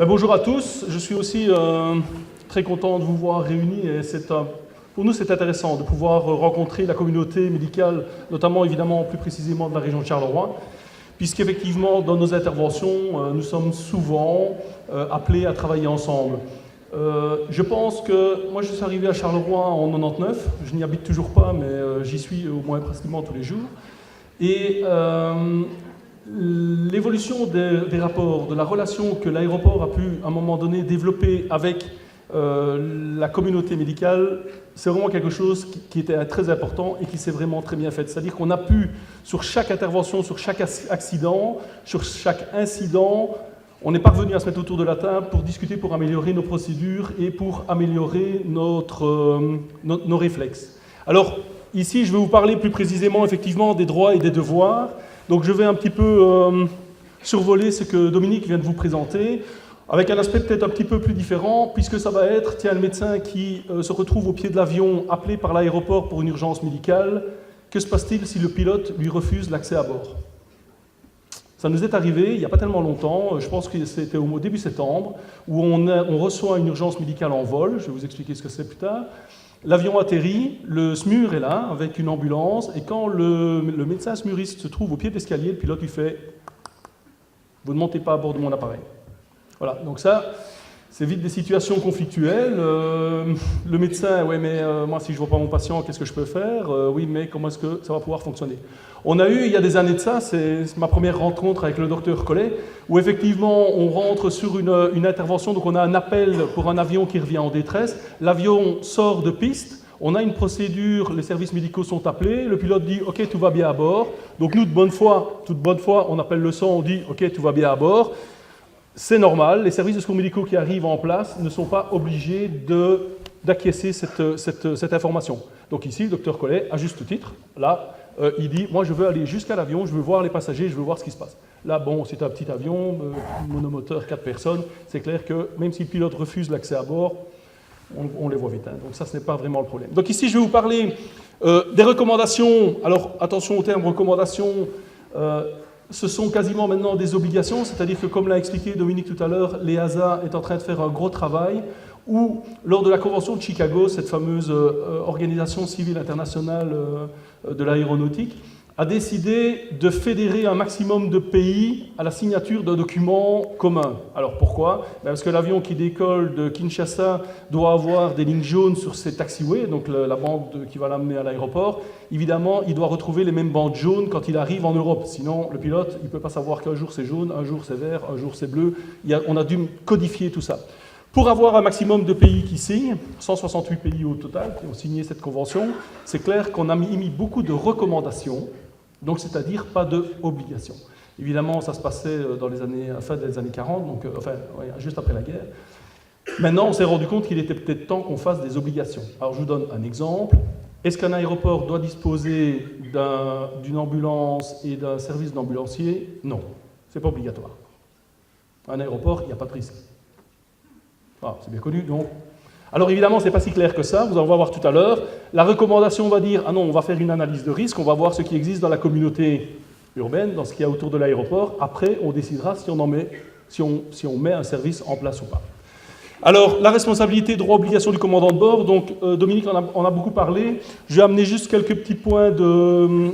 Bonjour à tous, je suis aussi très content de vous voir réunis et pour nous c'est intéressant de pouvoir rencontrer la communauté médicale, notamment évidemment plus précisément de la région de Charleroi, puisqu'effectivement dans nos interventions nous sommes souvent appelés à travailler ensemble. Je pense que moi je suis arrivé à Charleroi en 99, je n'y habite toujours pas mais j'y suis au moins pratiquement tous les jours. Et l'évolution des rapports, de la relation que l'aéroport a pu à un moment donné développer avec la communauté médicale, c'est vraiment quelque chose qui était très important et qui s'est vraiment très bien fait. C'est-à-dire qu'on a pu, sur chaque intervention, sur chaque accident, sur chaque incident, on est parvenu à se mettre autour de la table pour discuter, pour améliorer nos procédures et pour améliorer nos réflexes. Alors, ici, je vais vous parler plus précisément, effectivement, des droits et des devoirs. Donc, je vais un petit peu survoler ce que Dominique vient de vous présenter, avec un aspect peut-être un petit peu plus différent, puisque ça va être, tiens, le médecin qui se retrouve au pied de l'avion, appelé par l'aéroport pour une urgence médicale, que se passe-t-il si le pilote lui refuse l'accès à bord ? Ça nous est arrivé il n'y a pas tellement longtemps, je pense que c'était au début septembre, où on reçoit une urgence médicale en vol, je vais vous expliquer ce que c'est plus tard. L'avion atterrit, le SMUR est là, avec une ambulance, et quand le médecin SMURiste se trouve au pied de l'escalier, le pilote lui fait « Vous ne montez pas à bord de mon appareil ». Voilà, donc ça, c'est vite des situations conflictuelles. Le médecin, oui, mais moi, si je ne vois pas mon patient, qu'est-ce que je peux faire ? Oui, mais comment est-ce que ça va pouvoir fonctionner ? On a eu, il y a des années de ça, c'est ma première rencontre avec le docteur Collet, où effectivement, on rentre sur une intervention, donc on a un appel pour un avion qui revient en détresse. L'avion sort de piste, on a une procédure, les services médicaux sont appelés, le pilote dit « Ok, tout va bien à bord ». Donc nous, toute bonne foi, on appelle le son, on dit « Ok, tout va bien à bord ». C'est normal, les services de secours médicaux qui arrivent en place ne sont pas obligés d'acquiescer cette information. Donc ici, le docteur Collet, à juste titre, là, il dit « Moi, je veux aller jusqu'à l'avion, je veux voir les passagers, je veux voir ce qui se passe ». Là, bon, c'est un petit avion, monomoteur, 4 personnes, c'est clair que même si le pilote refuse l'accès à bord, on les voit vite. Hein. Donc ça, ce n'est pas vraiment le problème. Donc ici, je vais vous parler des recommandations. Alors, attention au terme recommandations. Ce sont quasiment maintenant des obligations, c'est-à-dire que, comme l'a expliqué Dominique tout à l'heure, l'EASA est en train de faire un gros travail où, lors de la Convention de Chicago, cette fameuse organisation civile internationale de l'aéronautique, a décidé de fédérer un maximum de pays à la signature d'un document commun. Alors pourquoi ? Parce que l'avion qui décolle de Kinshasa doit avoir des lignes jaunes sur ses taxiways, donc la bande qui va l'amener à l'aéroport. Évidemment, il doit retrouver les mêmes bandes jaunes quand il arrive en Europe. Sinon, le pilote, il ne peut pas savoir qu'un jour c'est jaune, un jour c'est vert, un jour c'est bleu. On a dû codifier tout ça. Pour avoir un maximum de pays qui signent, 168 pays au total qui ont signé cette convention, c'est clair qu'on a mis beaucoup de recommandations, donc c'est-à-dire pas d'obligations. Évidemment, ça se passait dans les années, fin des années 40, donc, juste après la guerre. Maintenant, on s'est rendu compte qu'il était peut-être temps qu'on fasse des obligations. Alors je vous donne un exemple. Est-ce qu'un aéroport doit disposer d'une ambulance et d'un service d'ambulancier ? Non, ce n'est pas obligatoire. Un aéroport, il n'y a pas de risque. Ah, c'est bien connu, donc. Alors évidemment, ce n'est pas si clair que ça, vous allez voir tout à l'heure. La recommandation va dire, ah non, on va faire une analyse de risque, on va voir ce qui existe dans la communauté urbaine, dans ce qu'il y a autour de l'aéroport. Après, on décidera si on met un service en place ou pas. Alors, la responsabilité, droit, obligation du commandant de bord, donc Dominique en a beaucoup parlé. Je vais amener juste quelques petits points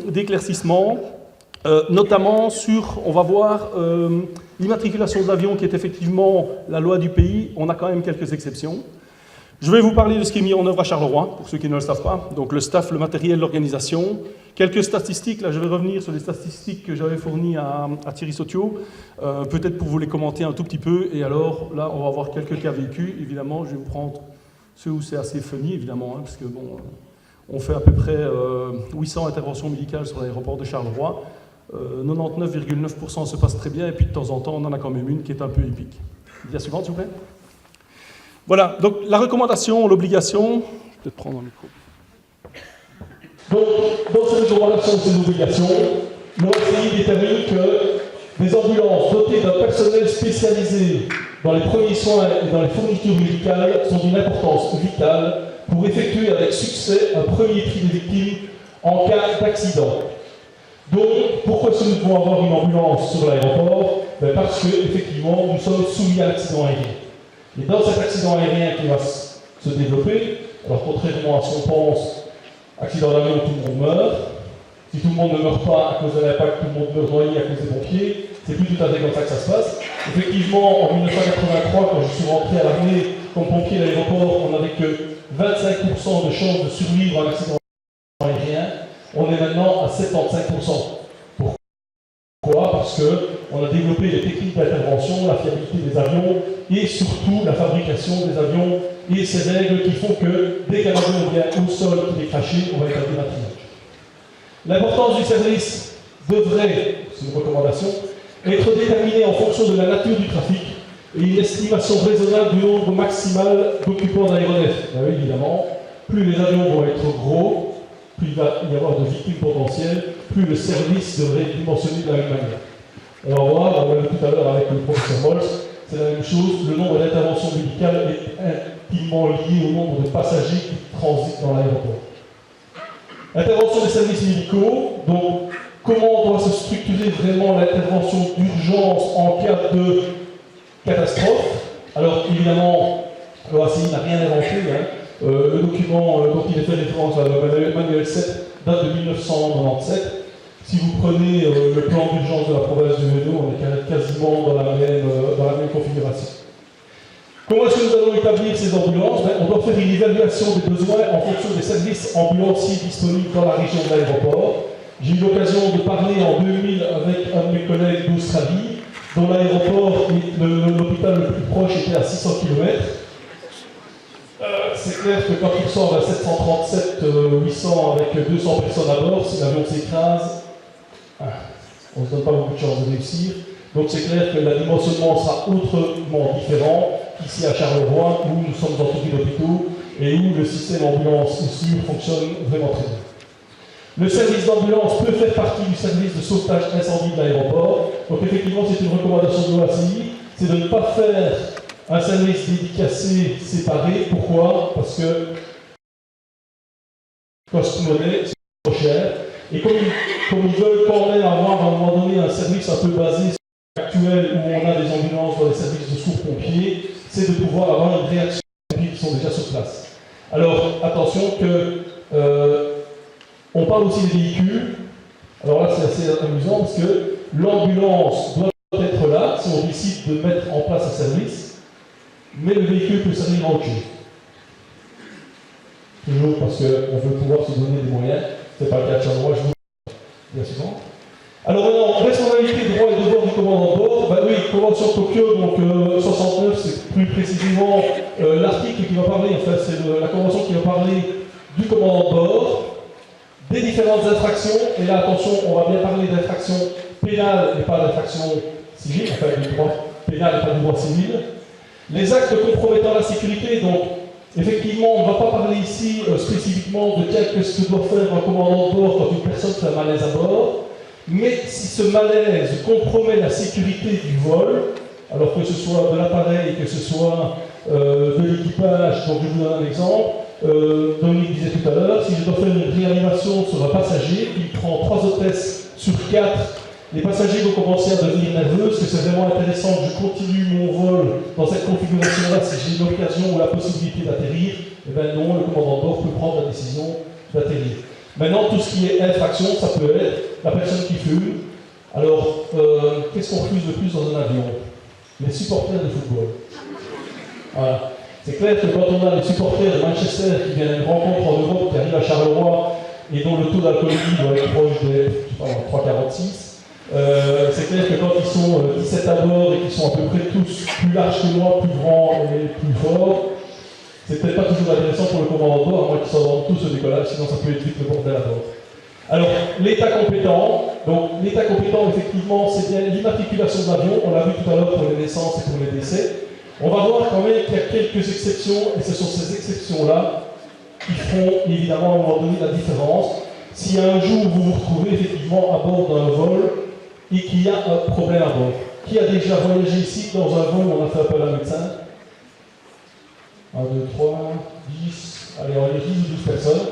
d'éclaircissement, notamment sur, on va voir, l'immatriculation d'avions qui est effectivement la loi du pays. On a quand même quelques exceptions. Je vais vous parler de ce qui est mis en œuvre à Charleroi, pour ceux qui ne le savent pas. Donc le staff, le matériel, l'organisation. Quelques statistiques, là je vais revenir sur les statistiques que j'avais fournies à Thierry Sautiot, peut-être pour vous les commenter un tout petit peu. Et alors là, on va voir quelques cas vécus. Évidemment, je vais vous prendre ceux où c'est assez funny, évidemment, hein, parce que bon, on fait à peu près 800 interventions médicales sur l'aéroport de Charleroi. 99,9% se passe très bien, et puis de temps en temps, on en a quand même une qui est un peu épique. La suivante, s'il vous plaît. Voilà, donc la recommandation, l'obligation, je vais peut-être prendre un micro. Donc, dans ces recommandations, ces obligations, l'OACI détermine que des ambulances dotées d'un personnel spécialisé dans les premiers soins et dans les fournitures médicales sont d'une importance vitale pour effectuer avec succès un premier tri des victimes en cas d'accident. Donc, pourquoi est-ce que nous devons avoir une ambulance sur l'aéroport ? Parce qu'effectivement, nous sommes soumis à l'accident aérien. Et dans cet accident aérien qui va se développer, alors contrairement à ce qu'on pense, accident d'avion, tout le monde meurt. Si tout le monde ne meurt pas à cause de l'impact, tout le monde meurt noyé à cause des pompiers. C'est plus tout à fait comme ça que ça se passe. Effectivement, en 1983, quand je suis rentré à l'armée comme pompier à l'aéroport, on n'avait que 25% de chances de survivre à un accident aérien. On est maintenant à 75%. Pourquoi? Parce qu'on a développé les techniques d'intervention, la fiabilité des avions et surtout la fabrication des avions et ces règles qui font que dès qu'un avion vient au sol qui est craché, on va établir un triage. L'importance du service devrait, c'est une recommandation, être déterminée en fonction de la nature du trafic et une estimation raisonnable du nombre maximal d'occupants d'aéronefs. Oui, évidemment, plus les avions vont être gros, plus il va y avoir de victimes potentielles, plus le service devrait être dimensionné de la même manière. On va voir, on l'a vu tout à l'heure avec le professeur Molz, c'est la même chose, le nombre d'interventions médicales est intimement lié au nombre de passagers qui transitent dans l'aéroport. Intervention des services médicaux, donc comment on doit se structurer vraiment l'intervention d'urgence en cas de catastrophe. Alors évidemment, l'OACI n'a rien inventé, le document dont il est fait référence à le manuel 7 date de 1997. Si vous prenez le plan d'urgence de la province du Hainaut, on est quasiment dans la même configuration. Comment est-ce que nous allons établir ces ambulances? On doit faire une évaluation des besoins en fonction des services ambulanciers disponibles dans la région de l'aéroport. J'ai eu l'occasion de parler en 2000 avec un de mes collègues d'Australie, dont l'aéroport, l'hôpital le plus proche était à 600 km. C'est clair que quand il sort à 737-800 avec 200 personnes à bord, si l'avion s'écrase, on ne se donne pas beaucoup de chance de réussir. Donc c'est clair que le dimensionnement sera autrement différent qu'ici à Charleroi, où nous sommes entourés d'hôpitaux et où le système ambulance sûr fonctionne vraiment très bien. Le service d'ambulance peut faire partie du service de sauvetage incendie de l'aéroport. Donc effectivement, c'est une recommandation de l'OACI, c'est de ne pas faire un service dédicacé séparé. Pourquoi? Parce que cost-monnaie, c'est trop cher. Et comme ils veulent quand même avoir à un moment donné un service un peu basé sur actuel où on a des ambulances dans les services de secours-pompiers, c'est de pouvoir avoir une réaction des pompiers qui sont déjà sur place. Alors attention que on parle aussi des véhicules. Alors là c'est assez amusant parce que l'ambulance doit être là si on décide de mettre en place un service, mais le véhicule peut servir à autre chose. Toujours parce qu'on veut pouvoir se donner des moyens. C'est pas le cas de Charleroi, je vous bien souvent. Alors maintenant, responsabilité, droit et devoir du commandant de bord. Oui, Convention de Tokyo, donc 69, c'est plus précisément l'article qui va parler, enfin c'est la convention qui va parler du commandant de bord, des différentes infractions, et là attention, on va bien parler d'infractions pénales et pas d'infractions civiles, enfin du droit pénal et pas du droit civil. Les actes compromettant la sécurité, donc effectivement, on ne va pas parler ici spécifiquement de qu'est-ce que doit faire un commandant de bord quand une personne fait un malaise à bord, mais si ce malaise compromet la sécurité du vol, alors que ce soit de l'appareil, que ce soit de l'équipage, donc je vous donne un exemple, Dominique disait tout à l'heure, si je dois faire une réanimation sur un passager, il prend 3 hôtesses sur 4, les passagers vont commencer à devenir nerveux, parce que c'est vraiment intéressant que je continue mon vol dans cette configuration-là si j'ai l'occasion ou la possibilité d'atterrir. Eh bien non, le commandant de bord peut prendre la décision d'atterrir. Maintenant, tout ce qui est infraction, ça peut être la personne qui fume. Alors, qu'est-ce qu'on refuse le plus dans un avion? Les supporters de football. Voilà. C'est clair que quand on a les supporters de Manchester qui viennent à une rencontre en Europe, qui arrivent à Charleroi, et dont le taux d'alcoolémie doit être proche de 3,46, c'est clair que quand ils sont 17 à bord et qu'ils sont à peu près tous plus larges que moi, plus grands et plus forts, c'est peut-être pas toujours intéressant pour le commandant de bord, à moins qu'ils s'endorment tous au décollage, sinon ça peut être vite le bordel à bord. Alors, l'État compétent, donc l'État compétent, effectivement, c'est bien l'immatriculation de l'avion, on l'a vu tout à l'heure pour les naissances et pour les décès. On va voir quand même qu'il y a quelques exceptions, et ce sont ces exceptions-là qui feront évidemment à un moment donné la différence. Si un jour vous vous retrouvez effectivement à bord d'un vol et qu'il y a un problème à bord. Qui a déjà voyagé ici dans un vol où on a fait appel à un médecin? 1, 2, 3, 10, allez, on va dire 10 ou 12 personnes.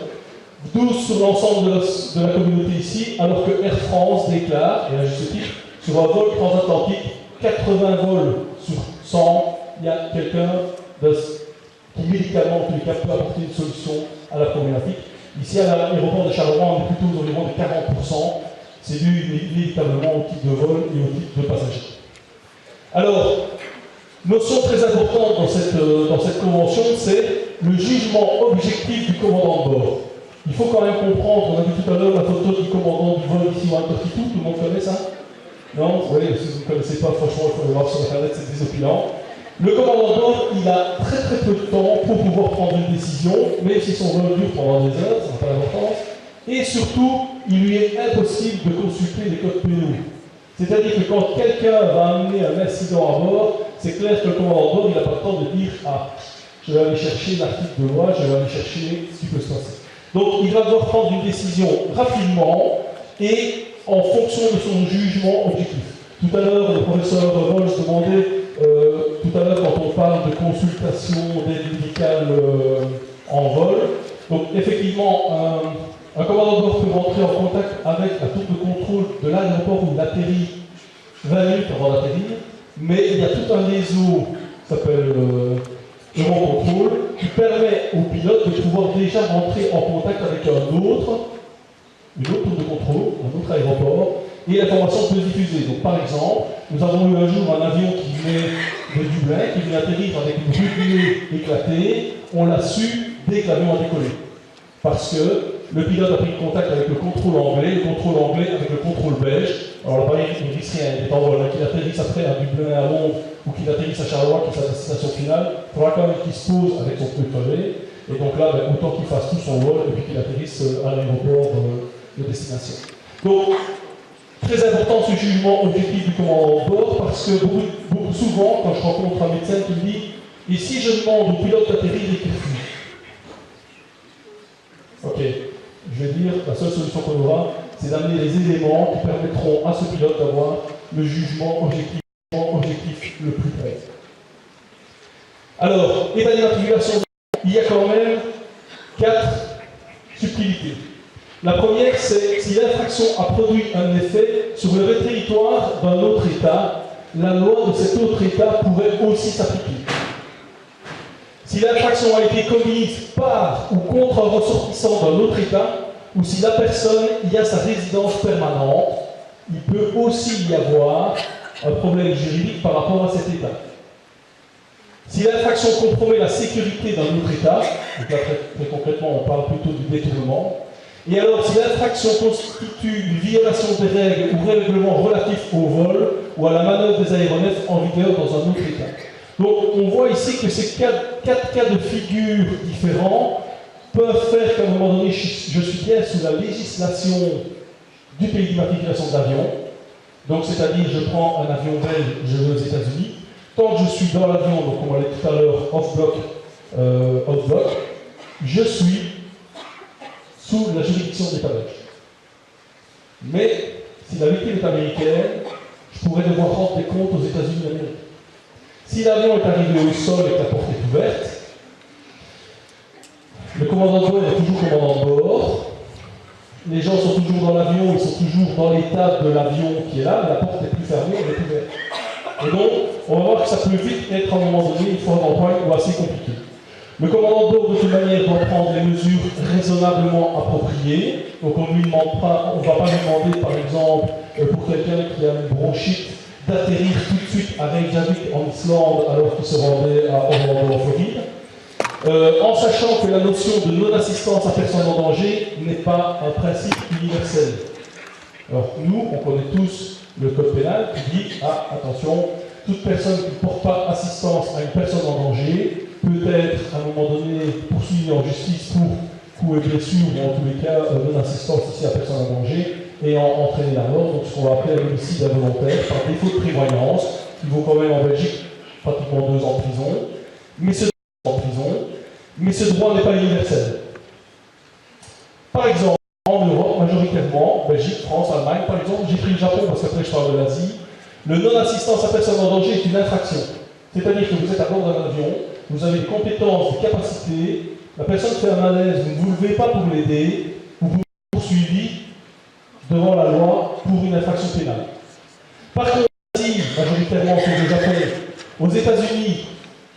12 sur l'ensemble de la communauté ici, alors que Air France déclare, et à juste titre, sur un vol transatlantique, 80 vols sur 100, il y a quelqu'un qui médicalement, en tous les cas, peut apporter une solution à la problématique. Ici, à l'aéroport de Charleroi, on est plutôt aux environs de 40%. C'est dû inévitablement au type de vol et au type de passagers. Alors, notion très importante dans cette convention, c'est le jugement objectif du commandant de bord. Il faut quand même comprendre, on a vu tout à l'heure la photo du commandant du vol ici, tout le monde connaît ça? Non? Oui, si vous ne connaissez pas, franchement, il faut le voir sur Internet, c'est désopilant. Le commandant de bord, il a très très peu de temps pour pouvoir prendre une décision, même si son vol dure pendant des heures, ça n'a pas d'importance. Et surtout, il lui est impossible de consulter les codes pénaux. C'est-à-dire que quand quelqu'un va amener un incident à bord, c'est clair que le commandant de bord, il n'a pas le temps de dire « Ah, je vais aller chercher l'article de loi, je vais aller chercher ce qui peut se passer ». Donc, il va devoir prendre une décision rapidement et en fonction de son jugement objectif. Tout à l'heure, le professeur Rolls demandait, tout à l'heure, quand on parle de consultation d'aide médicale en vol, donc effectivement, un commandant de bord peut rentrer en contact avec la tour de contrôle de l'aéroport où il atterrit 20 minutes avant d'atterrir, mais il y a tout un réseau qui s'appelle Eurocontrol qui permet au pilote de pouvoir déjà rentrer en contact avec une autre tour de contrôle, un autre aéroport, et l'information peut se diffuser. Donc par exemple, nous avons eu un jour un avion qui venait de Dublin, qui venait atterrir avec une rue éclatée, on l'a su dès que l'avion a décollé. Parce que le pilote a pris contact avec le contrôle anglais avec le contrôle belge. Alors l'appareil ne risque rien, il est en vol, qu'il atterrisse après à Dublin, à Londres, ou qu'il atterrisse à Charleroi, qui est sa destination finale, il faudra quand même qu'il se pose avec son pneu crevé, et donc là, autant qu'il fasse tout son vol, et puis qu'il atterrisse à l'aéroport de destination. Donc, très important ce jugement objectif du commandant de bord, parce que beaucoup souvent, quand je rencontre un médecin qui me dit « Et si je demande au pilote d'atterrir et qu'il refuse ?» Ok, je vais dire, la seule solution qu'on aura, c'est d'amener les éléments qui permettront à ce pilote d'avoir le jugement objectif le plus près. Alors, état d'immatriculation, il y a quand même 4 subtilités. La première, c'est si l'infraction a produit un effet sur le territoire d'un autre État, la loi de cet autre État pourrait aussi s'appliquer. Si l'infraction a été commise par ou contre un ressortissant d'un autre État, ou si la personne y a sa résidence permanente, il peut aussi y avoir un problème juridique par rapport à cet État. Si l'infraction compromet la sécurité d'un autre État, donc là très concrètement on parle plutôt du détournement, et alors si l'infraction constitue une violation des règles ou règlements relatifs au vol ou à la manœuvre des aéronefs en vigueur dans un autre État. Donc on voit ici que ces 4 cas de figure différents peuvent faire qu'à un moment donné, je suis bien sous la législation du pays d'immatriculation de l'avion. Donc c'est-à-dire je prends un avion belge, je vais aux États-Unis. Tant que je suis dans l'avion, donc on va aller tout à l'heure off-block, je suis sous la juridiction de l'État belge. Mais si la victime est américaine, je pourrais devoir rendre des comptes aux États-Unis d'Amérique. Si l'avion est arrivé au sol et que la porte est ouverte, le commandant de bord est toujours commandant de bord. Les gens sont toujours dans l'avion, ils sont toujours dans l'état de l'avion qui est là, mais la porte n'est plus fermée, elle est ouverte. Et donc, on va voir que ça peut vite être à un moment donné une forme d'emploi ou assez compliqué. Le commandant de bord, de toute manière, doit prendre les mesures raisonnablement appropriées. Donc, on ne va pas lui demander, par exemple, pour quelqu'un qui a une bronchite, d'atterrir tout de suite à Reykjavik en Islande alors qu'il se rendait à Orlando en Floride. En sachant que la notion de non-assistance à personne en danger n'est pas un principe universel. Alors, nous, on connaît tous le code pénal qui dit « Ah, attention, toute personne qui ne porte pas assistance à une personne en danger peut être, à un moment donné, poursuivie en justice pour coups et blessures, ou en tous les cas, non-assistance ici à personne en danger, et entraîner la mort, donc ce qu'on va appeler un homicide involontaire, par défaut de prévoyance, qui vaut quand même en Belgique pratiquement 2 ans de prison, mais ce droit n'est pas universel. Par exemple, en Europe, majoritairement, Belgique, France, Allemagne, par exemple, j'ai pris le Japon parce qu'après je parle de l'Asie, le non-assistance à personne en danger est une infraction. C'est-à-dire que vous êtes à bord d'un avion, vous avez des compétences, des capacités, la personne fait un malaise, vous ne vous levez pas pour l'aider, vous vous poursuivez devant la loi pour une infraction pénale. Par contre, en Asie, majoritairement sur le Japon, aux États-Unis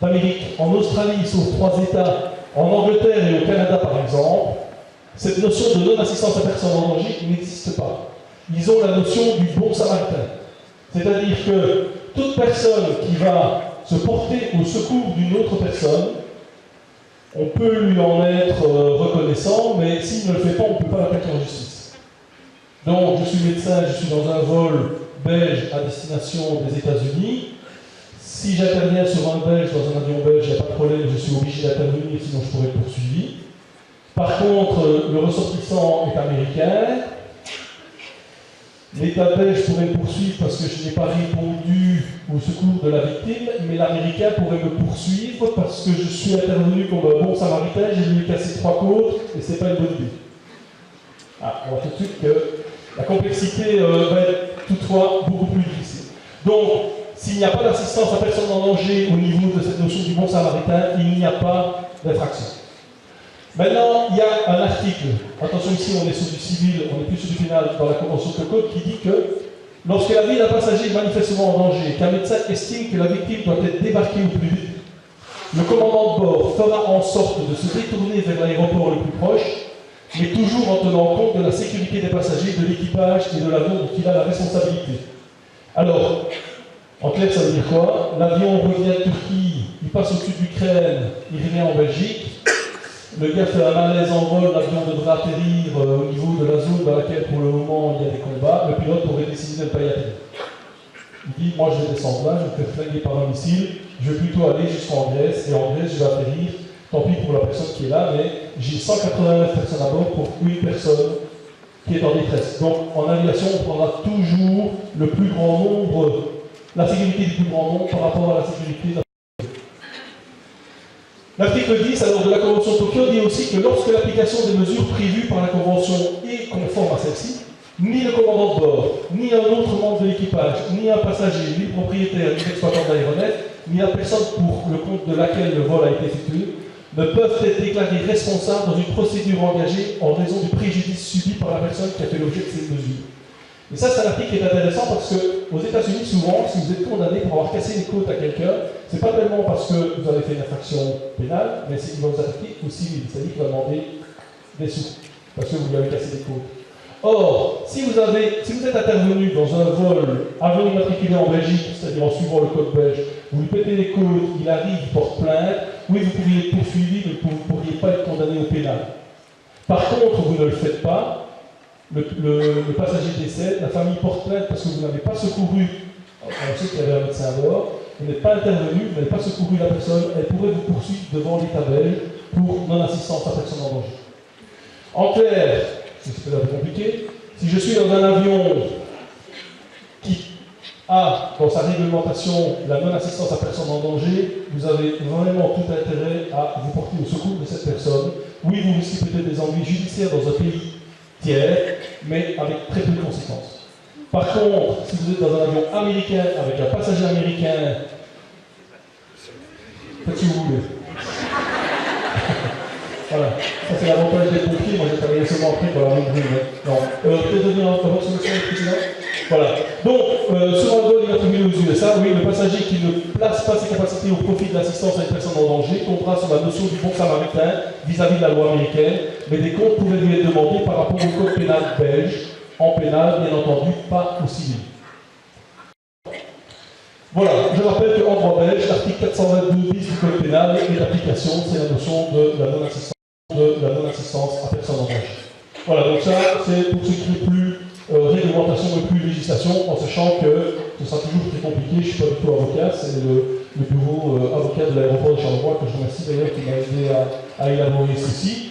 d'Amérique, en Australie, sauf 3 États, en Angleterre et au Canada par exemple, cette notion de non-assistance à personne en danger n'existe pas. Ils ont la notion du bon samaritain. C'est-à-dire que toute personne qui va se porter au secours d'une autre personne, on peut lui en être reconnaissant, mais s'il ne le fait pas, on ne peut pas l'attaquer en justice. Donc, je suis médecin, je suis dans un vol belge à destination des États-Unis. Si j'interviens sur un Belge, dans un avion belge, il n'y a pas de problème, je suis obligé d'intervenir, sinon je pourrais être poursuivi. Par contre, le ressortissant est américain. L'État belge pourrait me poursuivre parce que je n'ai pas répondu au secours de la victime, mais l'Américain pourrait me poursuivre parce que je suis intervenu comme un bon samaritain, j'ai lui cassé 3 côtes et c'est pas une bonne idée. Ah, on voit tout de suite que la complexité va être toutefois beaucoup plus difficile. Donc, s'il n'y a pas d'assistance à personne en danger au niveau de cette notion du bon samaritain, il n'y a pas d'infraction. Maintenant, il y a un article, attention ici on est sur du civil, on n'est plus sur du pénal dans la Convention de Code, qui dit que lorsque la vie d'un passager est manifestement en danger, qu'un médecin estime que la victime doit être débarquée au plus vite, le commandant de bord fera en sorte de se détourner vers l'aéroport le plus proche, mais toujours en tenant compte de la sécurité des passagers, de l'équipage et de l'avion dont il a la responsabilité. Alors, en clair, ça veut dire quoi? L'avion revient de Turquie, il passe au-dessus de l'Ukraine, il revient en Belgique. Le gars fait un malaise en vol, l'avion devra atterrir au niveau de la zone dans laquelle pour le moment il y a des combats. Le pilote aurait décidé de ne pas y atterrir. Il dit, moi je vais descendre là, je vais me faire flinguer par un missile, je vais plutôt aller jusqu'en Grèce, et en Grèce je vais atterrir, tant pis pour la personne qui est là, mais j'ai 189 personnes à bord pour une personne qui est en détresse. Donc en aviation, on prendra toujours le plus grand nombre, la sécurité du plus grand nombre par rapport à la sécurité de la. L'article 10 alors, de la Convention de Tokyo dit aussi que lorsque l'application des mesures prévues par la Convention est conforme à celle-ci, ni le commandant de bord, ni un autre membre de l'équipage, ni un passager, ni le propriétaire, ni l'exploitant de l'aéronef, ni la personne pour le compte de laquelle le vol a été effectué, ne peuvent être déclarés responsables dans une procédure engagée en raison du préjudice subi par la personne qui a fait l'objet de ces mesures. Et ça, c'est un article qui est intéressant parce qu'aux États-Unis, souvent, si vous êtes condamné pour avoir cassé les côtes à quelqu'un, c'est pas tellement parce que vous avez fait une infraction pénale, mais c'est qu'il va vous attaquer au civil, c'est-à-dire qu'il va demander des sous, parce que vous lui avez cassé les côtes. Or, si vous êtes intervenu dans un vol avion immatriculé en Belgique, c'est-à-dire en suivant le code belge, vous lui pétez les côtes, il arrive, il porte plainte, oui, vous pourriez être poursuivi, mais vous ne pourriez pas être condamné au pénal. Par contre, vous ne le faites pas, le passager décède, la famille porte plainte parce que vous n'avez pas secouru, on sait qu'il y avait un médecin à bord, vous n'êtes pas intervenu, vous n'avez pas secouru la personne, elle pourrait vous poursuivre devant l'État belge pour non-assistance à personne en danger. En clair, c'est un peu compliqué, si je suis dans un avion qui a dans sa réglementation la non-assistance à personne en danger, vous avez vraiment tout intérêt à vous porter au secours de cette personne. Oui, vous risquez peut-être des ennuis judiciaires dans un pays tiers, mais avec très peu de conséquences. Par contre, si vous êtes dans un avion américain avec un passager américain, faites ce que vous voulez. Voilà, ça c'est l'avantage des pompiers, moi j'ai travaillé seulement après pour la rue brune. Non, peut-être donner un votre solution précédente. Voilà. Donc, sur un vol immatriculé aux USA, oui, le passager qui ne place pas ses capacités au profit de l'assistance à une personne en danger tombera sur la notion du bon samaritain vis-à-vis de la loi américaine, mais des comptes pourraient lui être demandés par rapport au code pénal belge, en pénal, bien entendu, pas au civil. Voilà, je rappelle qu'en droit belge, l'article 422 bis du code pénal est d'application, c'est la notion de la non-assistance à personne en danger. Voilà, donc ça, c'est pour ce qui est plus réglementation et plus législation, en sachant que ce sera toujours très compliqué. Je ne suis pas du tout avocat, c'est le bureau avocat de l'aéroport de Charleroi, que je remercie d'ailleurs, qui m'a aidé à élaborer ceci.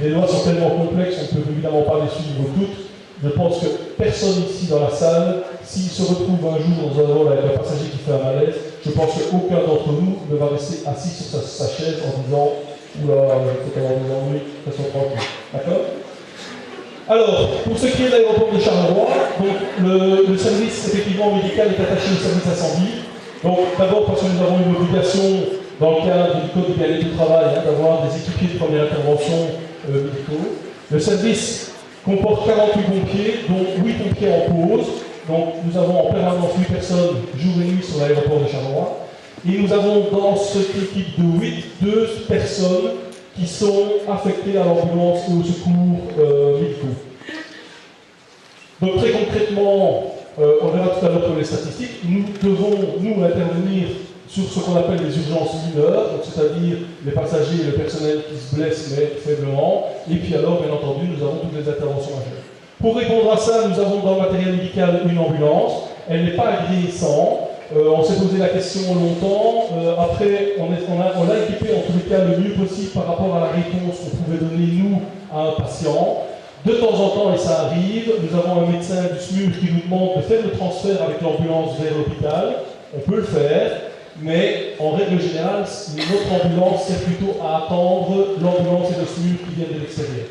Les lois sont tellement complexes, on ne peut évidemment pas les suivre toutes. Je pense que personne ici dans la salle, s'il se retrouve un jour dans un vol avec un passager qui fait un malaise, je pense qu'aucun d'entre nous ne va rester assis sur sa chaise en disant « Oula, je peux avoir des ennuis, restons tranquilles ». D'accord ? Alors, pour ce qui est de l'aéroport de Charleroi, donc le service effectivement médical est attaché au service incendie. Donc d'abord parce que nous avons une obligation dans le cadre du code du bien-être du travail d'avoir des équipiers de première intervention médicaux. Le service comporte 48 pompiers, dont 8 pompiers en pause, Donc nous avons en permanence 8 personnes jour et nuit sur l'aéroport de Charleroi. Et nous avons dans cette équipe de 8, 2 personnes qui sont affectées à l'ambulance et au secours médicaux. Donc très concrètement, on verra tout à l'heure pour les statistiques, nous devons, nous, intervenir sur ce qu'on appelle les urgences mineures, c'est-à-dire les passagers et le personnel qui se blessent mais faiblement, et puis alors, bien entendu, nous avons toutes les interventions majeures. Pour répondre à ça, nous avons dans le matériel médical une ambulance, elle n'est pas agréée sans, on s'est posé la question longtemps, après on l'a équipée en tous les cas le mieux possible par rapport à la réponse qu'on pouvait donner nous à un patient. De temps en temps, et ça arrive, nous avons un médecin du SMUR qui nous demande de faire le transfert avec l'ambulance vers l'hôpital. On peut le faire, mais en règle générale, notre ambulance sert plutôt à attendre l'ambulance et le SMUR qui viennent de l'extérieur.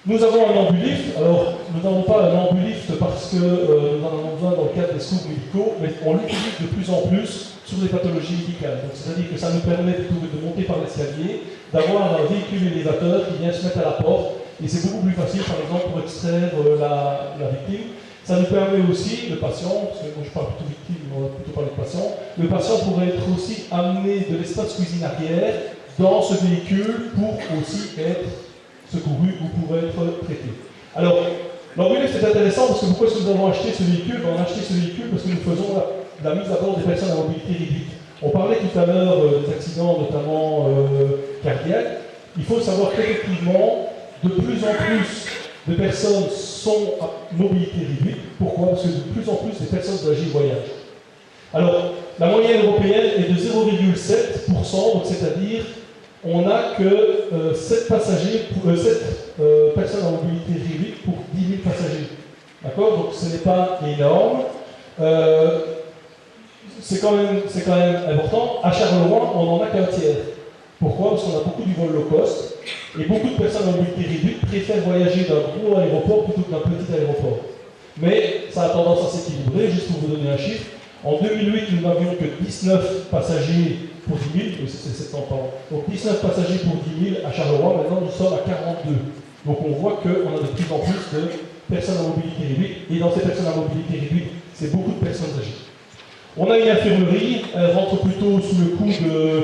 Nous avons un ambulift. Alors, nous n'avons pas un ambulift parce que nous en avons besoin dans le cadre des secours médicaux, mais on l'utilise de plus en plus sur les pathologies médicales. C'est-à-dire que ça nous permet de monter par l'escalier, d'avoir un véhicule élévateur qui vient se mettre à la porte. Et c'est beaucoup plus facile, par exemple, pour extraire la victime. Ça nous permet aussi, le patient, parce que moi je parle plutôt victime, mais on va plutôt parler de patient, le patient pourrait être aussi amené de l'espace cuisine arrière dans ce véhicule pour aussi être secouru ou pour être traité. Alors, l'ambulance c'est intéressant parce que pourquoi est-ce que nous avons acheté ce véhicule? On a acheté ce véhicule parce que nous faisons la mise à bord des personnes à mobilité réduite. On parlait tout à l'heure des accidents, notamment cardiaques. Il faut savoir qu'effectivement, de plus en plus de personnes sont à mobilité réduite. Pourquoi? Parce que de plus en plus de personnes âgées voyagent. Alors, la moyenne européenne est de 0,7%, donc c'est-à-dire on n'a que 7 personnes à mobilité réduite pour 10 000 passagers. D'accord? Donc ce n'est pas énorme. C'est quand même important. À Charleroi, on n'en a qu'un tiers. Pourquoi? Parce qu'on a beaucoup du vol low cost et beaucoup de personnes à mobilité réduite préfèrent voyager d'un gros aéroport plutôt que d'un petit aéroport. Mais ça a tendance à s'équilibrer, juste pour vous donner un chiffre. En 2008, nous n'avions que 19 passagers pour 10 000, c'est 70 ans. Donc 19 passagers pour 10 000 à Charleroi, maintenant nous sommes à 42. Donc on voit qu'on a de plus en plus de personnes à mobilité réduite, et dans ces personnes à mobilité réduite, c'est beaucoup de personnes âgées. On a une infirmerie, elle rentre plutôt sous le coup de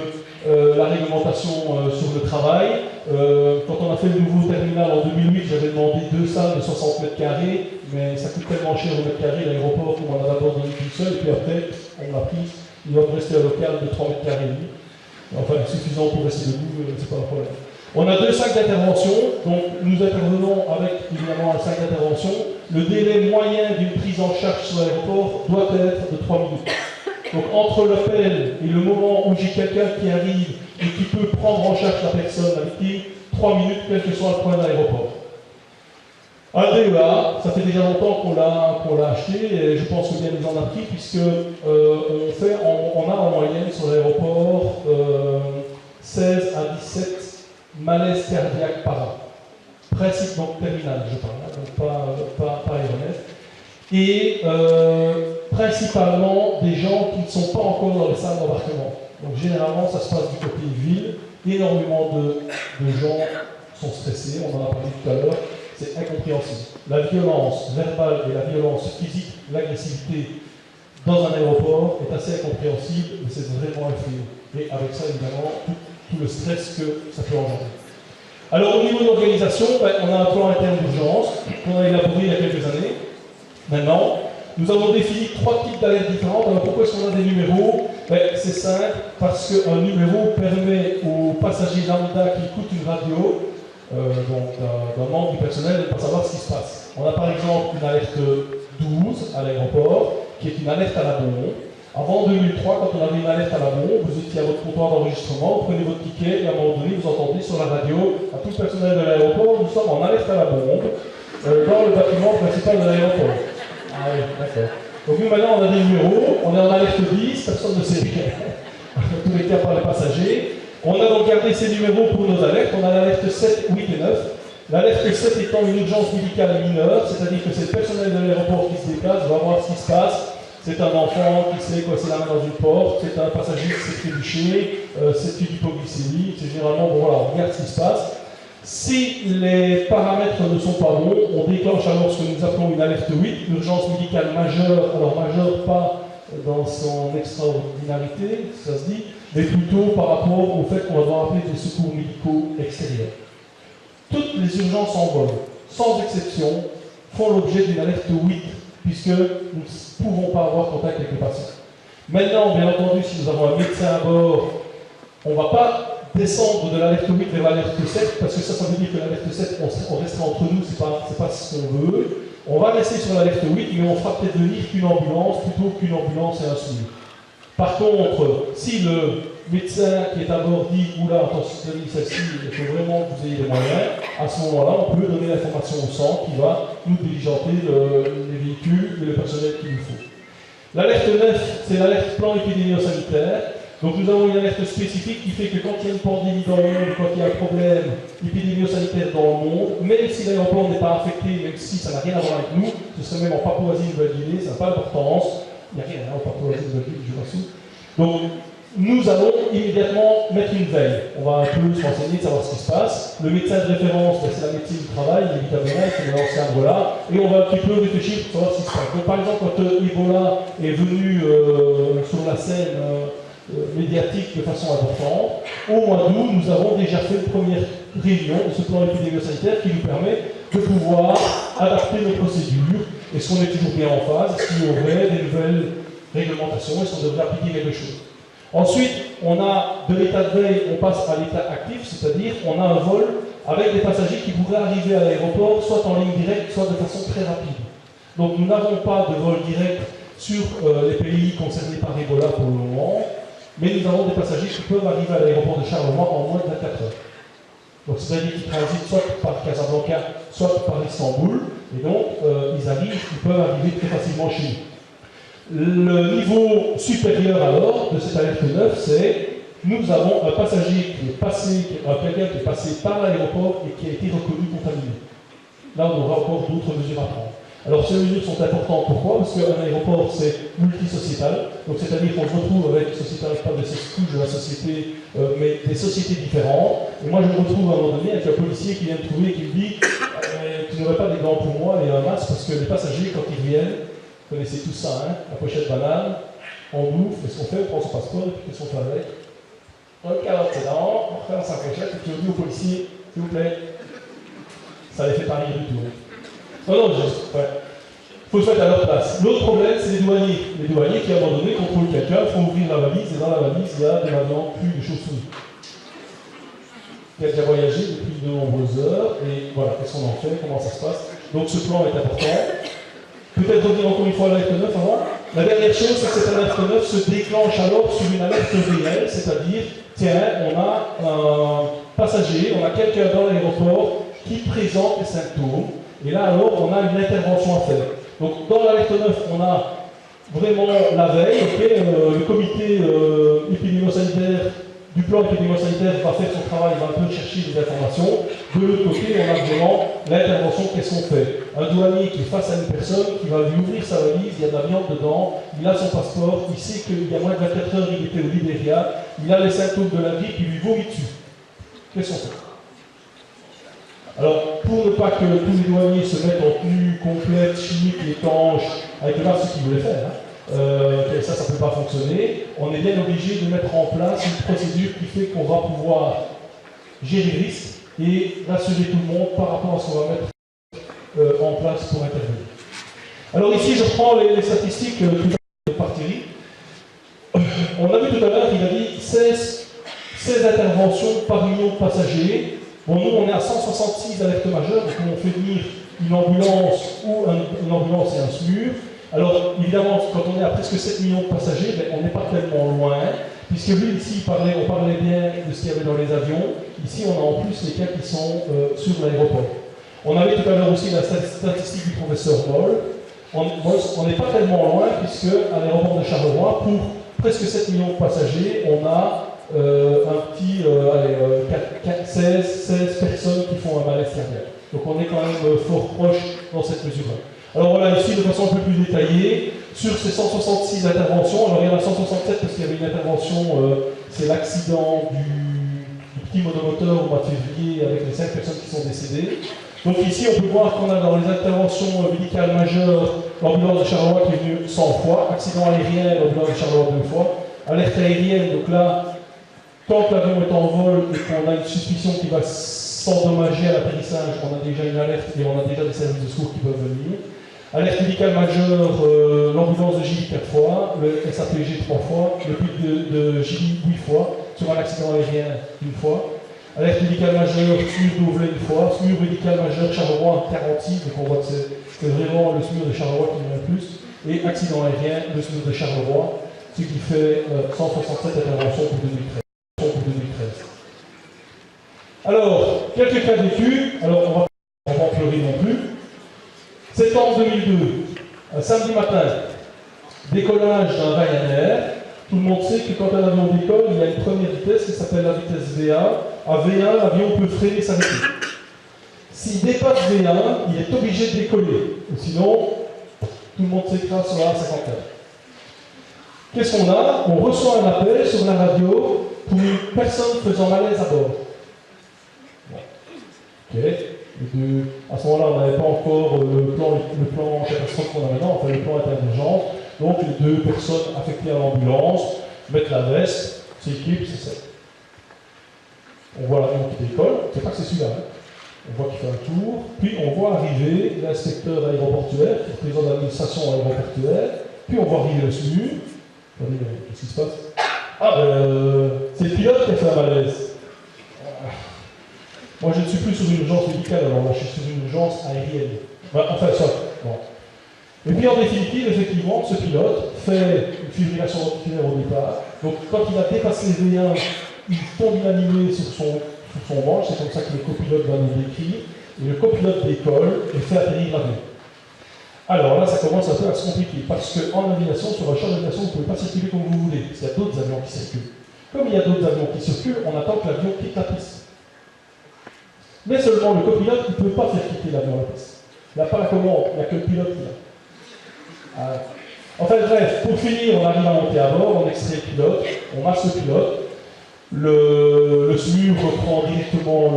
la réglementation sur le travail. Quand on a fait le nouveau terminal en 2008, j'avais demandé 2 salles de 60 mètres carrés, mais ça coûte tellement cher au mètre carré l'aéroport qu'on en a d'abord donné qu'une seule, et puis après, on l'a pris. Il va me rester un local de 3 mètres carrés. Enfin, suffisant pour rester debout, c'est pas un problème. On a 2 sacs d'intervention, donc nous intervenons avec évidemment un sac d'intervention. Le délai moyen d'une prise en charge sur l'aéroport doit être de 3 minutes. Donc entre l'appel et le moment où j'ai quelqu'un qui arrive et qui peut prendre en charge la personne, la victime, 3 minutes, quel que soit le point de l'aéroport. Un DEA, ça fait déjà longtemps qu'on l'a acheté et je pense que bien nous en a pris puisque on a en moyenne sur l'aéroport 16 à 17 malaises cardiaques par an. Principe donc terminal, je parle, donc pas aéronef. Et principalement des gens qui ne sont pas encore dans les salles d'embarquement. Donc généralement ça se passe du côté ville, énormément de gens sont stressés, on en a parlé tout à l'heure, c'est incompréhensible. La violence verbale et la violence physique, l'agressivité dans un aéroport est assez incompréhensible, mais c'est vraiment un fléau. Et avec ça évidemment tout le stress que ça peut engendrer. Alors au niveau de l'organisation, on a un plan interne d'urgence qu'on a élaboré il y a quelques années. Maintenant, nous avons défini 3 types d'alertes différentes. Alors pourquoi est-ce qu'on a des numéros? C'est simple, parce qu'un numéro permet aux passagers lambda qui écoutent une radio, donc d'un membre du personnel, de ne pas savoir ce qui se passe. On a par exemple une alerte 12 à l'aéroport, qui est une alerte à la bombe. Avant 2003, quand on avait une alerte à la bombe, vous étiez à votre comptoir d'enregistrement, vous prenez votre ticket et à un moment donné, vous entendez sur la radio à tout le personnel de l'aéroport, nous sommes en alerte à la bombe dans le bâtiment principal de l'aéroport. Ah oui, d'accord. Donc nous maintenant on a des numéros, on est en alerte 10, personne ne sait rien, en tous les cas par les passagers. On a donc gardé ces numéros pour nos alertes, on a l'alerte 7, 8 et 9. L'alerte 7 étant une urgence médicale mineure, c'est-à-dire que c'est le personnel de l'aéroport qui se déplace, va voir ce qui se passe. C'est un enfant qui s'est coincé la main dans une porte, c'est un passager qui s'est trébuché, c'est une hypoglycémie, c'est généralement, bon voilà, on regarde ce qui se passe. Si les paramètres ne sont pas bons, on déclenche alors ce que nous appelons une alerte 8, urgence médicale majeure, alors majeure pas dans son extraordinarité, ça se dit, mais plutôt par rapport au fait qu'on va devoir appeler des secours médicaux extérieurs. Toutes les urgences en vol, sans exception, font l'objet d'une alerte 8, puisque nous ne pouvons pas avoir contact avec les patients. Maintenant, bien entendu, si nous avons un médecin à bord, on ne va pas descendre de l'alerte 8 vers l'alerte 7, parce que ça veut dire que l'alerte 7, on restera entre nous, c'est pas ce qu'on veut. On va rester sur l'alerte 8, mais on fera peut-être venir qu'une ambulance plutôt qu'une ambulance et un SMUR. Par contre, si le médecin qui est à bord dit « Oula, attention, celle-ci, il faut vraiment que vous ayez les moyens », à ce moment-là, on peut donner l'information au centre qui va nous diligenter les véhicules et le personnel qu'il nous faut. L'alerte 9, c'est l'alerte plan épidémio-sanitaire. Donc nous avons une alerte spécifique qui fait que quand il y a une pandémie dans le monde, quand il y a un problème épidémio-sanitaire dans le monde, même si l'aéroport n'est pas affecté, même si ça n'a rien à voir avec nous, ce serait même en Papouasie-Nouvelle-Guinée, ça n'a pas d'importance, il n'y a rien en Papouasie-Nouvelle-Guinée, je m'assure. Donc nous allons immédiatement mettre une veille. On va un peu se renseigner, savoir ce qui se passe. Le médecin de référence, c'est la médecine du travail, l'évitablement, c'est l'ancien Ebola, et on va un petit peu réfléchir pour savoir ce qui se passe. Donc par exemple, quand Ebola est venu sur la scène médiatique de façon importante, au mois d'août, nous avons déjà fait une première réunion de ce plan épidémio-sanitaire qui nous permet de pouvoir adapter nos procédures. Est-ce qu'on est toujours bien en phase? Est-ce qu'il y aurait des nouvelles réglementations? Est-ce qu'on devrait appliquer quelque chose? Ensuite, on a de l'état de veille, on passe à l'état actif, c'est-à-dire on a un vol avec des passagers qui pourraient arriver à l'aéroport soit en ligne directe, soit de façon très rapide. Donc nous n'avons pas de vol direct sur les pays concernés par Ebola pour le moment, mais nous avons des passagers qui peuvent arriver à l'aéroport de Charleroi en moins de 24 heures. Donc c'est-à-dire qu'ils transitent soit par Casablanca, soit par Istanbul, et donc ils peuvent arriver très facilement chez nous. Le niveau supérieur alors de cette alerte 9, c'est nous avons un passager qui est passé, quelqu'un qui est passé par l'aéroport et qui a été reconnu contaminé. Là, on aura encore d'autres mesures à prendre. Alors ces mesures sont importantes, pourquoi? Parce qu'un aéroport c'est multisociétal, donc c'est-à-dire qu'on se retrouve avec une société avec pas de couches de la société, mais des sociétés différentes. Et moi je me retrouve à un moment donné avec un policier qui vient me trouver et qui me dit tu n'aurais pas des gants pour moi et un masque, parce que les passagers quand ils viennent, vous connaissez tout ça, hein, la pochette banane, on ouvre, qu'est-ce qu'on fait? On prend son passeport, et puis qu'est-ce qu'on fait avec? On le cale dedans, on referme sa pochette, et puis on dit au policier, s'il vous plaît, ça les fait pas rire du tout. Non, juste, ouais. Il faut se mettre à leur place. L'autre problème, c'est les douaniers. Les douaniers qui, à un moment donné, contrôlent quelqu'un, font ouvrir la valise, et dans la valise, il y a de la viande crue, des chauves-souris. Il a déjà voyagé depuis de nombreuses heures, et voilà, qu'est-ce qu'on en fait, comment ça se passe. Donc ce plan est important. Peut-être revenir encore une fois à l'alerte 9 avant. La dernière chose, c'est que cette alerte 9 se déclenche alors sur une alerte réelle, c'est-à-dire, tiens, on a un passager, on a quelqu'un dans l'aéroport qui présente les symptômes, et là alors on a une intervention à faire. Donc dans l'alerte 9, on a vraiment la veille, le comité épidémio-sanitaire du plan épidémio-sanitaire va faire son travail, va un peu chercher des informations. De l'autre côté, on a vraiment l'intervention, qu'est-ce qu'on fait? Un douanier qui est face à une personne, qui va lui ouvrir sa valise, il y a de la viande dedans, il a son passeport, il sait qu'il y a moins de 24 heures, il était au Libéria, il a les symptômes de la grippe, il lui vomit dessus. Qu'est-ce qu'on fait? Alors, pour ne pas que tous les douaniers se mettent en tenue complète, chimique, étanche, avec le masque, ce qu'ils voulaient faire, hein, ça ne peut pas fonctionner, on est bien obligé de mettre en place une procédure qui fait qu'on va pouvoir gérer le risque et rassurer tout le monde par rapport à ce qu'on va mettre en place pour intervenir. Alors ici, je reprends les statistiques par Thierry. On a vu tout à l'heure qu'il a dit 16 interventions par million de passagers. Bon, nous, on est à 166 alertes majeures, donc on fait venir une ambulance ou une ambulance et un SMUR. Alors, évidemment, quand on est à presque 7 millions de passagers, ben, on n'est pas tellement loin, puisque lui, ici, on parlait bien de ce qu'il y avait dans les avions. Ici, on a en plus les cas qui sont sur l'aéroport. On avait tout à l'heure aussi la statistique du professeur Moll. On n'est pas tellement loin, puisque à l'aéroport de Charleroi, pour presque 7 millions de passagers, on a un petit 16 personnes qui font un malaise cardiaque. Donc on est quand même fort proche dans cette mesure-là. Alors voilà, ici, de façon un peu plus détaillée, sur ces 166 interventions, alors il y en a 167 parce qu'il y avait une intervention, c'est l'accident du victime monomoteur au mois de février avec les 5 personnes qui sont décédées. Donc ici, on peut voir qu'on a dans les interventions médicales majeures l'ambulance de Charleroi qui est venue 100 fois, accident aérien, l'ambulance de Charleroi 2 fois, alerte aérienne, donc là, quand l'avion est en vol et qu'on a une suspicion qu'il va s'endommager à l'atterrissage, on a déjà une alerte et on a déjà des services de secours qui peuvent venir. Alerte médicale majeure, l'ambulance de Gilly 4 fois, le SAPG 3 fois, le pic de Gilly 8 fois, sur un accident aérien 1 fois. Alerte médicale majeure, SMUR d'Auvelay 1 fois, SMUR médicale majeure Charleroi 46, donc on voit que c'est vraiment le SMUR de Charleroi qui vient le plus, et accident aérien, le SMUR de Charleroi, ce qui fait 167 interventions pour 2013. Alors, quelques cas d'études, alors on va pas en pleurer non plus. Septembre 2002, un samedi matin, décollage d'un Ryanair. Tout le monde sait que quand un avion décolle, il y a une première vitesse qui s'appelle la vitesse V1. À V1, l'avion peut freiner sa vitesse. S'il dépasse V1, il est obligé de décoller. Sinon, tout le monde s'écrase sur la A54. Qu'est-ce qu'on a? On reçoit un appel sur la radio pour une personne faisant malaise à bord. Bon. Ok. À ce moment-là, on n'avait pas encore le plan catastrophe qu'on a maintenant, enfin le plan interurgence. Donc les 2 personnes affectées à l'ambulance mettent la veste, s'équipent, c'est ça. On voit l'avion qui décolle, c'est pas que c'est celui-là. Hein. On voit qu'il fait un tour, puis on voit arriver l'inspecteur aéroportuaire, qui représente l'administration aéroportuaire, puis on voit arriver le SMUR. Regardez, qu'est-ce qui se passe? Ah, c'est le pilote qui a fait un malaise. Moi, je ne suis plus sur une urgence médicale, alors là, je suis sur une urgence aérienne. Enfin, ça. Bon. Et puis, en définitive, effectivement, ce pilote fait une fibrillation ventriculaire au départ. Donc, quand il a dépassé les V1, il tombe inanimé sur son manche. C'est comme ça que le copilote va nous décrire. Et le copilote décolle et fait atterrir l'avion. Alors là, ça commence un peu à se compliquer. Parce qu'en aviation, sur un champ d'aviation, vous ne pouvez pas circuler comme vous voulez. Parce qu'il y a d'autres avions qui circulent. Comme il y a d'autres avions qui circulent, on attend que l'avion quitte la piste. Mais seulement le copilote ne peut pas faire quitter l'avion à la piste. Il n'a pas la commande, il n'y a que le pilote qui l'a. Enfin bref, pour finir, on arrive à monter à bord, on extrait le pilote, on masse le pilote, le SMUR reprend directement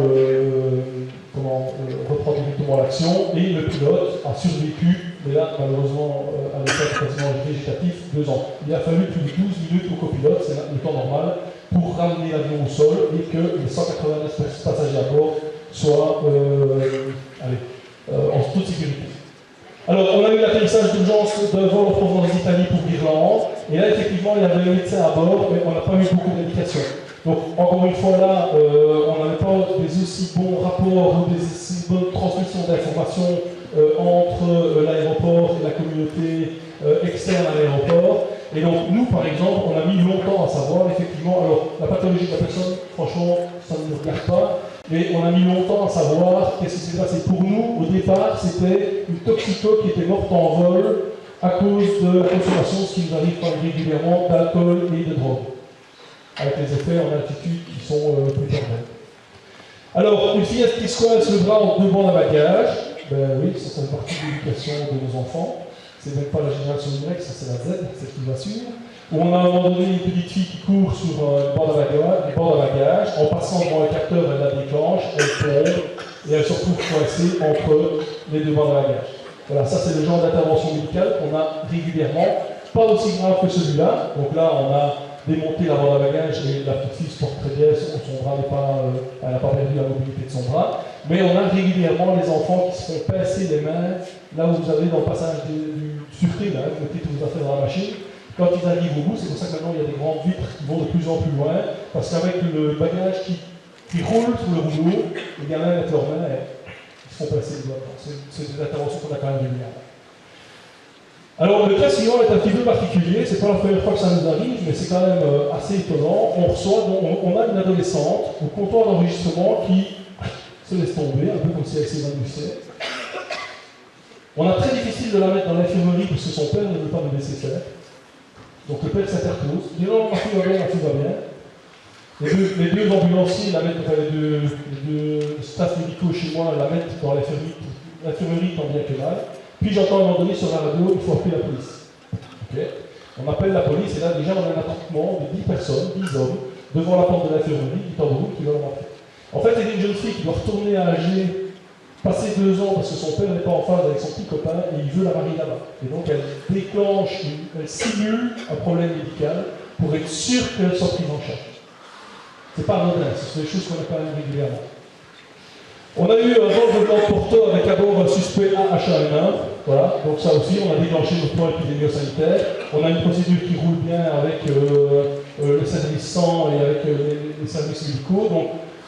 l'action, et le pilote a survécu, mais là, malheureusement, à l'état quasiment végétatif, 2 ans. Il a fallu plus de 12 minutes au copilote, c'est le temps normal, pour ramener l'avion au sol et que les 189 passagers à bord soient en toute sécurité. Alors, on a eu l'atterrissage d'urgence d'un vol en provenance d'Italie pour l'Irlande, et là, effectivement, il y avait un médecin à bord, mais on n'a pas eu beaucoup d'indications. Donc, encore une fois, là, on n'avait pas des aussi bons rapports ou des aussi bonnes transmissions d'informations entre l'aéroport et la communauté externe à l'aéroport. Et donc, nous, par exemple, on a mis longtemps à savoir, effectivement, alors, la pathologie de la personne, franchement, ça ne nous regarde pas, mais on a mis longtemps à savoir qu'est-ce qui s'est passé. Pour nous, au départ, c'était une toxico qui était morte en vol à cause de la consommation, ce qui nous arrive quand même régulièrement, d'alcool et de drogue, avec les effets en altitude qui sont plus permanents. Alors, une fillette qui se coince le bras en 2 bandes à bagages, ben oui, ça fait partie de l'éducation de nos enfants. C'est même pas la génération Y, ça c'est la Z, c'est qui va suivre. Où on a à un moment donné une petite fille qui court sur une bande à bagages, en passant devant un capteur, elle la déclenche, elle tombe, et elle se retrouve coincée entre les 2 bandes à bagages. Voilà, ça c'est le genre d'intervention médicale qu'on a régulièrement, pas aussi grave que celui-là. Donc là, on a démonté la bande à bagages et la petite fille se porte très bien, son bras n'est pas, elle n'a pas perdu la mobilité de son bras. Mais on a régulièrement les enfants qui se font pincer les mains, là où vous avez dans le passage du sûreté, là, vous mettez toutes vos affaires dans la machine. Quand ils arrivent au bout, c'est pour ça que maintenant il y a des grandes vitres qui vont de plus en plus loin, parce qu'avec le bagage qui roule sur le rouleau, les gamins mettent leurs mains et ils se font pincer les doigts. C'est des interventions qu'on a quand même régulièrement. Alors le cas suivant est un petit peu particulier, c'est pas la première fois que ça nous arrive, mais c'est quand même assez étonnant. On a une adolescente au comptoir d'enregistrement qui se laisse tomber, un peu comme si elle s'évanouissait. On a très difficile de la mettre dans l'infirmerie parce que son père ne veut pas nous laisser faire. Donc le père s'interpose, il dit non, ma fille va bien, ma fille va bien. Les deux ambulanciers, les deux staffs médicaux chez moi la mettent dans l'infirmerie tant bien que mal. Puis j'entends à un moment donné sur la radio, il faut appeler la police. Okay. On appelle la police et là déjà on a un attroupement de 10 personnes, 10 hommes, devant la porte de l'infirmerie, du tambour qui veulent rentrer. En fait, il y a une jeune fille qui doit retourner à Alger, passer 2 ans parce que son père n'est pas en phase avec son petit copain et il veut la marier là-bas. Et donc elle déclenche, elle simule un problème médical pour être sûre qu'elle soit prise en charge. C'est pas anodin, ce sont des choses qu'on a quand même régulièrement. On a eu un vol de blanc de Porto avec à bord un suspect AH1N1. Voilà, donc ça aussi, on a déclenché notre plan épidémio-sanitaire. On a une procédure qui roule bien avec le service 100 et avec les services médicaux. Donc,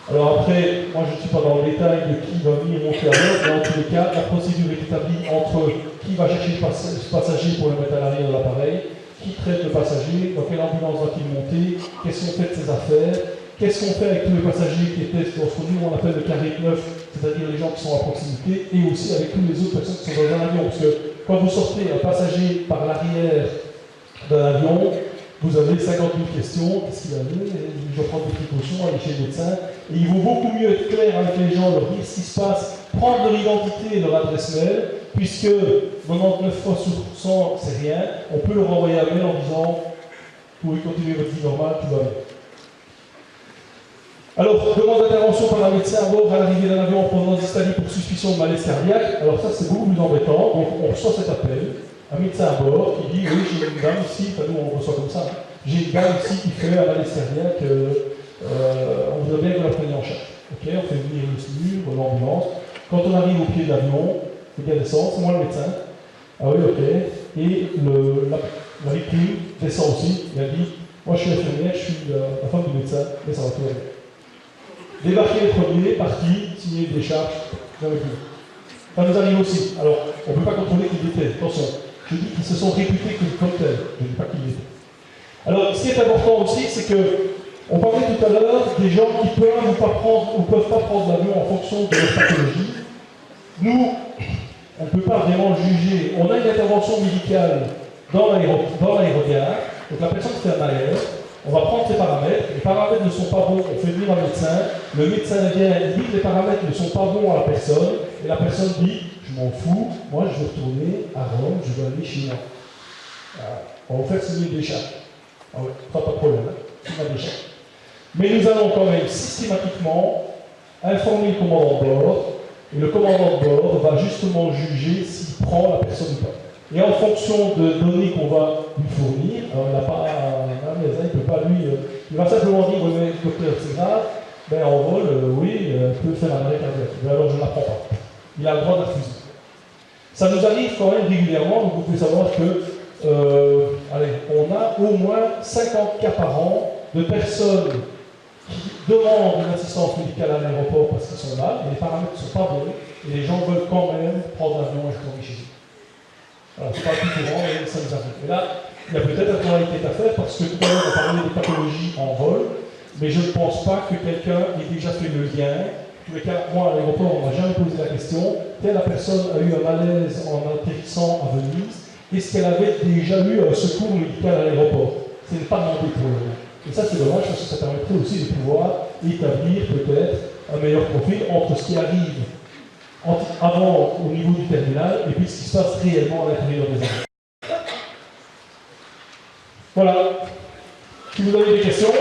alors après, moi je ne suis pas dans le détail de qui va venir monter à bord, mais en tous les cas, la procédure est établie entre qui va chercher le passager pour le mettre à l'arrière de l'appareil, qui traite le passager, dans quelle ambulance va-t-il monter, qu'est-ce qu'on fait de ses affaires, qu'est-ce qu'on fait avec tous les passagers qui étaient dans ce que nous on appelle le carré 9, c'est-à-dire les gens qui sont à proximité, et aussi avec toutes les autres personnes qui sont dans un avion. Parce que quand vous sortez un passager par l'arrière d'un avion, vous avez 50 000 questions, qu'est-ce qu'il a vu, je dois prendre des précautions, aller chez le médecin. Et il vaut beaucoup mieux être clair avec les gens, leur dire ce qui se passe, prendre leur identité et leur adresse mail, puisque 99 fois sur 100, c'est rien, on peut leur envoyer un mail en disant « Vous pouvez continuer votre vie normale, tout va bien ». Alors, demande d'intervention par un médecin à bord à l'arrivée d'un avion en provenance d'Italie pour suspicion de malaise cardiaque. Alors ça, c'est beaucoup plus embêtant. Donc, on reçoit cet appel, un médecin à bord qui dit « Oui, j'ai une dame ici, enfin nous on reçoit comme ça, hein. J'ai une dame ici qui fait un malaise cardiaque, on voudrait bien que vous la preniez en charge. » Ok, on fait venir le SMUR, l'ambulance. Quand on arrive au pied de l'avion, le gars descend, c'est moi le médecin. Ah oui, ok. Et la victime descend aussi, elle dit « Moi je suis infirmière, je suis la femme du médecin, mais ça va tout aller. » Débarquer le premier, parti, signer une décharge, jamais plus. Ça nous arrive aussi. Alors, on ne peut pas contrôler qui il était. Attention, je dis qu'ils se sont réputés comme tels. Je ne dis pas qui il était. Alors, ce qui est important aussi, c'est que, on parlait tout à l'heure des gens qui peuvent ou peuvent pas prendre l'avion en fonction de leur pathologie. Nous, on ne peut pas vraiment juger. On a une intervention médicale dans l'aérogare. Donc, la personne fait un malaise. On va prendre ses paramètres, les paramètres ne sont pas bons, on fait venir un médecin, le médecin vient, il dit que les paramètres ne sont pas bons à la personne, et la personne dit, je m'en fous, moi je veux retourner à Rome, je veux aller chez moi. On va faire signer des chèques. Ah ouais, pas de problème, hein, signer des chèques. Mais nous allons quand même systématiquement informer le commandant de bord, et le commandant de bord va justement juger s'il prend la personne ou pas. Et en fonction de données qu'on va lui fournir, il n'a pas il ne peut pas lui. Il va simplement dire oui, mais docteur, c'est grave, ben en vol, oui, peut faire un arrêt cardiaque. Mais alors je ne l'apprends pas. Il a le droit de refuser. Ça nous arrive quand même régulièrement, donc vous pouvez savoir que on a au moins 50 cas par an de personnes qui demandent une assistance médicale à l'aéroport parce qu'ils sont là, et les paramètres ne sont pas bons, et les gens veulent quand même prendre l'avion et retourner chez eux. Voilà, c'est pas le plus courant, mais ça nous arrive. Et là, il y a peut-être un travail qui est à faire parce que tout à l'heure on parlait des pathologies en vol, mais je ne pense pas que quelqu'un ait déjà fait le lien. En tous les cas, moi à l'aéroport, on m'a jamais posé la question. Telle personne a eu un malaise en atterrissant à Venise. Est-ce qu'elle avait déjà eu un secours médical à l'aéroport? Ce n'est pas demandé pour le moment. Et ça, c'est dommage parce que ça permettrait aussi de pouvoir établir peut-être un meilleur profil entre ce qui arrive avant au niveau du terminal et puis ce qui se passe réellement à l'intérieur des avions. Voilà. Si vous avez des questions.